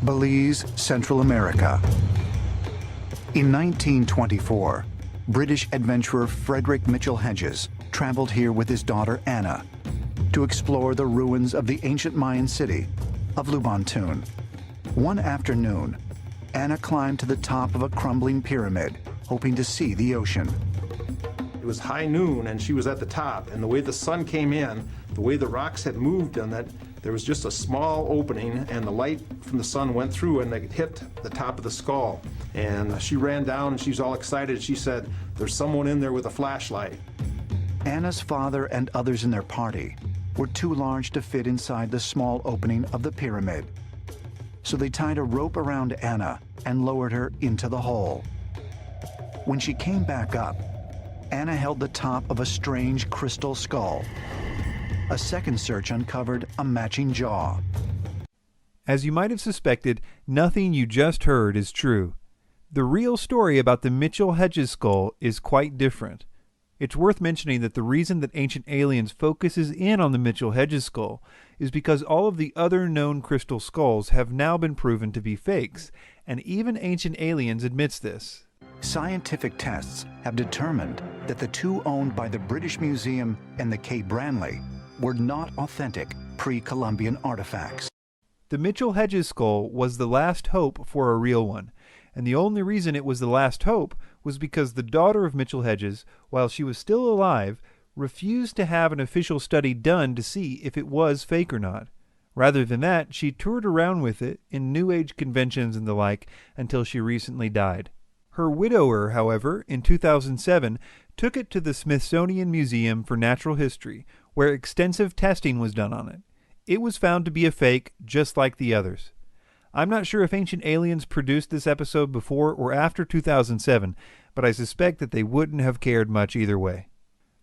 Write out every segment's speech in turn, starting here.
Belize, Central America. In 1924, British adventurer Frederick Mitchell Hedges traveled here with his daughter Anna to explore the ruins of the ancient Mayan city of Lubantun. One afternoon, Anna climbed to the top of a crumbling pyramid, hoping to see the ocean. It was high noon and she was at the top, and the way the sun came in, the way the rocks had moved and that there was just a small opening and the light from the sun went through and it hit the top of the skull. And she ran down and she's all excited. She said, "There's someone in there with a flashlight." Anna's father and others in their party were too large to fit inside the small opening of the pyramid. So they tied a rope around Anna and lowered her into the hole. When she came back up, Anna held the top of a strange crystal skull. A second search uncovered a matching jaw. As you might have suspected, nothing you just heard is true. The real story about the Mitchell Hedges skull is quite different. It's worth mentioning that the reason that Ancient Aliens focuses in on the Mitchell Hedges skull is because all of the other known crystal skulls have now been proven to be fakes, and even Ancient Aliens admits this. Scientific tests have determined that the two owned by the British Museum and the K. Branly were not authentic pre-Columbian artifacts. The Mitchell Hedges skull was the last hope for a real one, and the only reason it was the last hope was because the daughter of Mitchell Hedges, while she was still alive, refused to have an official study done to see if it was fake or not. Rather than that, she toured around with it in New Age conventions and the like until she recently died. Her widower, however, in 2007, took it to the Smithsonian Museum for Natural History, where extensive testing was done on it. It was found to be a fake, just like the others. I'm not sure if Ancient Aliens produced this episode before or after 2007, but I suspect that they wouldn't have cared much either way.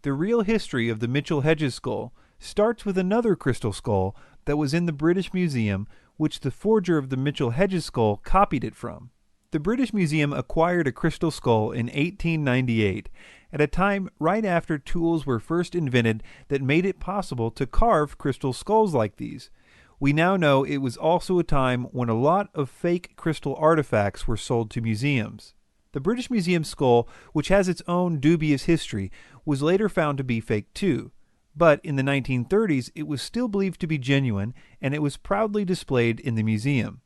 The real history of the Mitchell Hedges skull starts with another crystal skull that was in the British Museum, which the forger of the Mitchell Hedges skull copied it from. The British Museum acquired a crystal skull in 1898, at a time right after tools were first invented that made it possible to carve crystal skulls like these. We now know it was also a time when a lot of fake crystal artifacts were sold to museums. The British Museum skull, which has its own dubious history, was later found to be fake too. But in the 1930s, it was still believed to be genuine, and it was proudly displayed in the museum.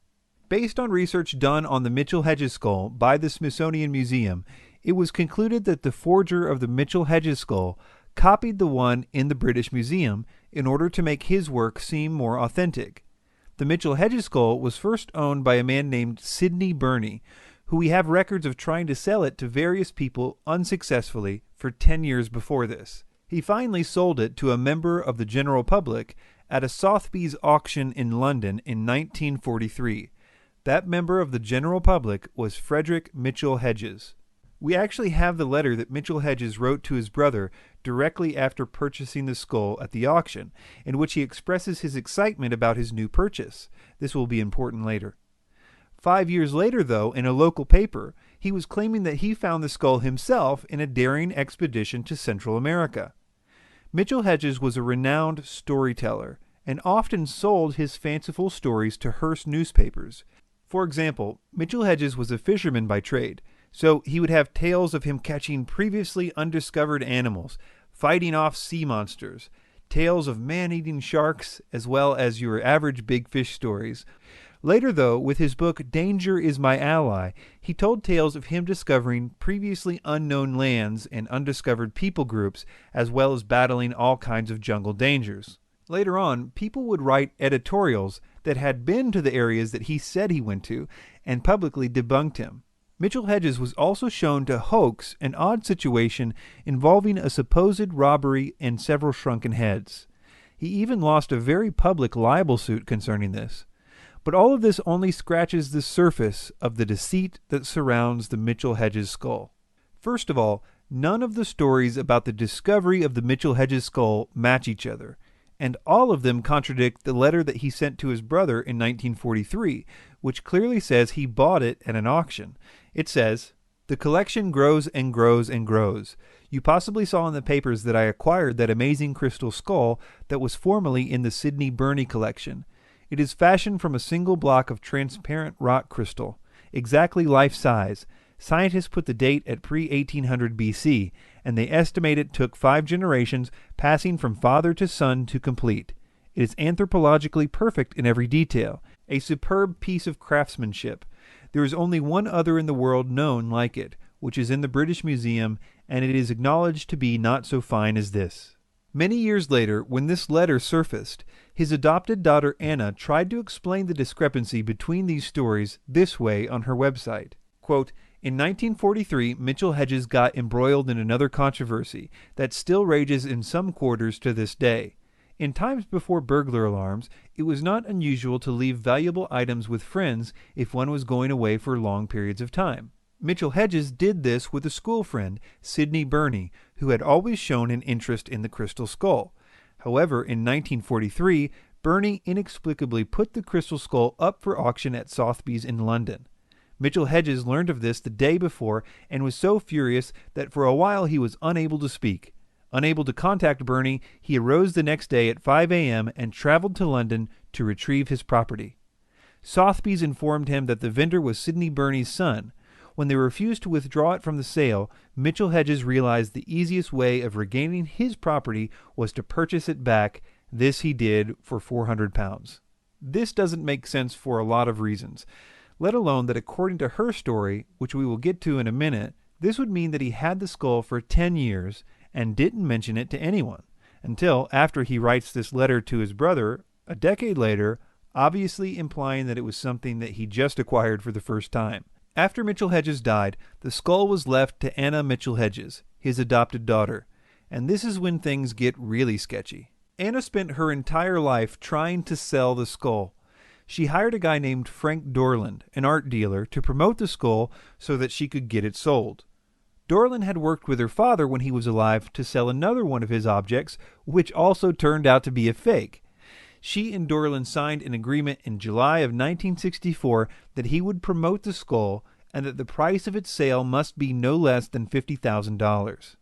Based on research done on the Mitchell Hedges skull by the Smithsonian Museum, it was concluded that the forger of the Mitchell Hedges skull copied the one in the British Museum in order to make his work seem more authentic. The Mitchell Hedges skull was first owned by a man named Sidney Burney, who we have records of trying to sell it to various people unsuccessfully for 10 years before this. He finally sold it to a member of the general public at a Sotheby's auction in London in 1943. That member of the general public was Frederick Mitchell Hedges. We actually have the letter that Mitchell Hedges wrote to his brother directly after purchasing the skull at the auction, in which he expresses his excitement about his new purchase. This will be important later. 5 years later, though, in a local paper, he was claiming that he found the skull himself in a daring expedition to Central America. Mitchell Hedges was a renowned storyteller and often sold his fanciful stories to Hearst newspapers. For example, Mitchell Hedges was a fisherman by trade, so he would have tales of him catching previously undiscovered animals, fighting off sea monsters, tales of man-eating sharks, as well as your average big fish stories. Later, though, with his book Danger is My Ally, he told tales of him discovering previously unknown lands and undiscovered people groups, as well as battling all kinds of jungle dangers. Later on, people would write editorials that had been to the areas that he said he went to and publicly debunked him. Mitchell Hedges was also shown to hoax an odd situation involving a supposed robbery and several shrunken heads. He even lost a very public libel suit concerning this. But all of this only scratches the surface of the deceit that surrounds the Mitchell Hedges skull. First of all, none of the stories about the discovery of the Mitchell Hedges skull match each other, and all of them contradict the letter that he sent to his brother in 1943, which clearly says he bought it at an auction. It says, "The collection grows and grows and grows. You possibly saw in the papers that I acquired that amazing crystal skull that was formerly in the Sidney Burney collection. It is fashioned from a single block of transparent rock crystal, exactly life-size. Scientists put the date at pre-1800 BC, and they estimate it took 5 generations, passing from father to son to complete. It is anthropologically perfect in every detail, a superb piece of craftsmanship. There is only one other in the world known like it, which is in the British Museum, and it is acknowledged to be not so fine as this. Many years later, when this letter surfaced, his adopted daughter Anna tried to explain the discrepancy between these stories this way on her website. Quote, in 1943, Mitchell Hedges got embroiled in another controversy that still rages in some quarters to this day. In times before burglar alarms, it was not unusual to leave valuable items with friends if one was going away for long periods of time. Mitchell Hedges did this with a school friend, Sidney Burney, who had always shown an interest in the crystal skull. However, in 1943, Burney inexplicably put the crystal skull up for auction at Sotheby's in London. Mitchell Hedges learned of this the day before and was so furious that for a while he was unable to speak. Unable to contact Burney, he arose the next day at 5 a.m. and traveled to London to retrieve his property. Sotheby's informed him that the vendor was Sidney Burney's son. When they refused to withdraw it from the sale, Mitchell Hedges realized the easiest way of regaining his property was to purchase it back. This he did for £400. This doesn't make sense for a lot of reasons, let alone that according to her story, which we will get to in a minute, this would mean that he had the skull for 10 years and didn't mention it to anyone, until after he writes this letter to his brother a decade later, obviously implying that it was something that he just acquired for the first time. After Mitchell Hedges died, the skull was left to Anna Mitchell Hedges, his adopted daughter, and this is when things get really sketchy. Anna spent her entire life trying to sell the skull. She hired a guy named Frank Dorland, an art dealer, to promote the skull so that she could get it sold. Dorland had worked with her father when he was alive to sell another one of his objects, which also turned out to be a fake. She and Dorland signed an agreement in July of 1964 that he would promote the skull and that the price of its sale must be no less than $50,000.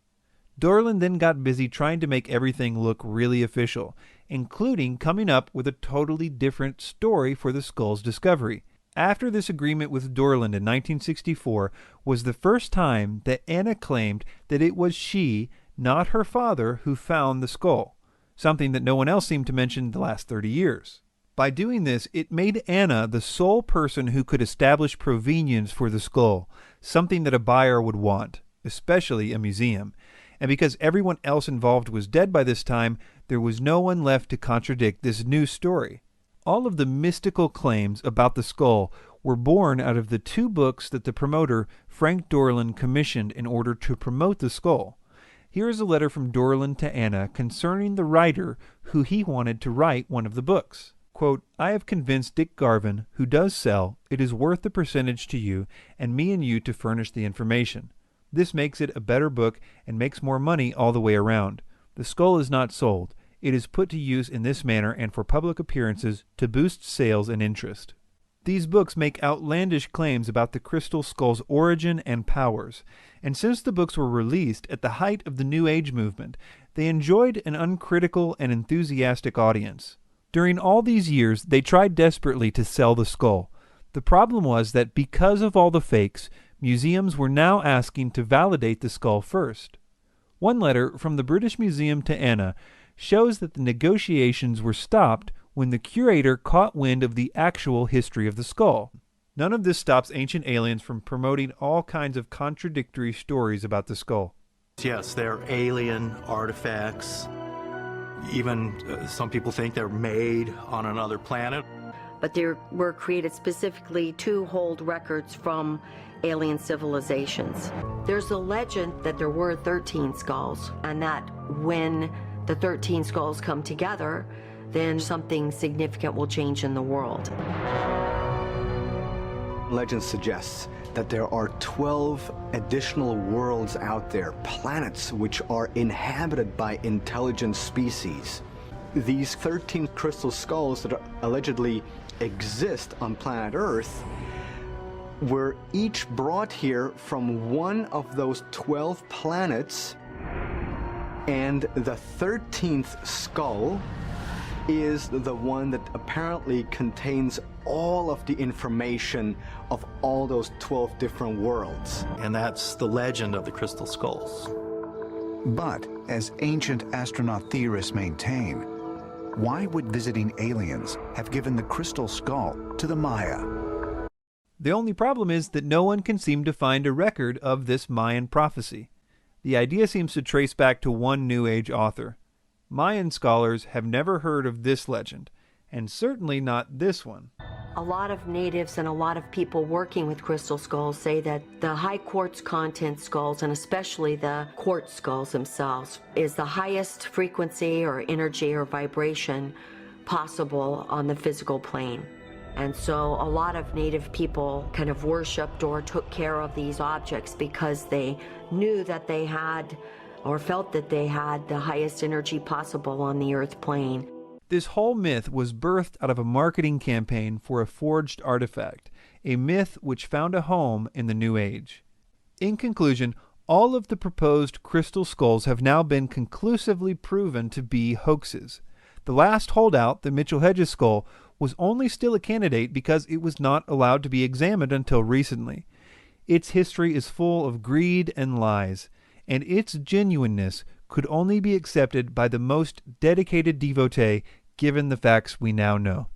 Dorland then got busy trying to make everything look really official, including coming up with a totally different story for the skull's discovery. After this agreement with Dorland in 1964 was the first time that Anna claimed that it was she, not her father, who found the skull, something that no one else seemed to mention the last 30 years. By doing this, it made Anna the sole person who could establish provenience for the skull, something that a buyer would want, especially a museum. And because everyone else involved was dead by this time, there was no one left to contradict this new story. All of the mystical claims about the skull were born out of the 2 books that the promoter, Frank Dorland, commissioned in order to promote the skull. Here is a letter from Dorland to Anna concerning the writer who he wanted to write one of the books. Quote, I have convinced Dick Garvin, who does sell, it is worth the percentage to you and me and you to furnish the information. This makes it a better book and makes more money all the way around. The skull is not sold. It is put to use in this manner and for public appearances to boost sales and interest. These books make outlandish claims about the crystal skull's origin and powers, and since the books were released at the height of the New Age movement, they enjoyed an uncritical and enthusiastic audience. During all these years, they tried desperately to sell the skull. The problem was that because of all the fakes, museums were now asking to validate the skull first. One letter from the British Museum to Anna shows that the negotiations were stopped when the curator caught wind of the actual history of the skull. None of this stops Ancient Aliens from promoting all kinds of contradictory stories about the skull. Yes, they're alien artifacts. Even some people think they're made on another planet. But they were created specifically to hold records from alien civilizations. There's a legend that there were 13 skulls, and that when the 13 skulls come together, then something significant will change in the world. Legend suggests that there are 12 additional worlds out there, planets which are inhabited by intelligent species. These 13 crystal skulls that allegedly exist on planet Earth were each brought here from one of those 12 planets, and the 13th skull is the one that apparently contains all of the information of all those 12 different worlds. And that's the legend of the crystal skulls. But, as ancient astronaut theorists maintain, why would visiting aliens have given the crystal skull to the Maya? The only problem is that no one can seem to find a record of this Mayan prophecy. The idea seems to trace back to one New Age author. Mayan scholars have never heard of this legend, and certainly not this one. A lot of natives and a lot of people working with crystal skulls say that the high quartz content skulls, and especially the quartz skulls themselves, is the highest frequency or energy or vibration possible on the physical plane. And so a lot of native people kind of worshipped or took care of these objects because they knew that they had or felt that they had the highest energy possible on the earth plane. This whole myth was birthed out of a marketing campaign for a forged artifact, a myth which found a home in the New Age. In conclusion, all of the proposed crystal skulls have now been conclusively proven to be hoaxes. The last holdout, the Mitchell Hedges skull, was only still a candidate because it was not allowed to be examined until recently. Its history is full of greed and lies, and its genuineness could only be accepted by the most dedicated devotee given the facts we now know.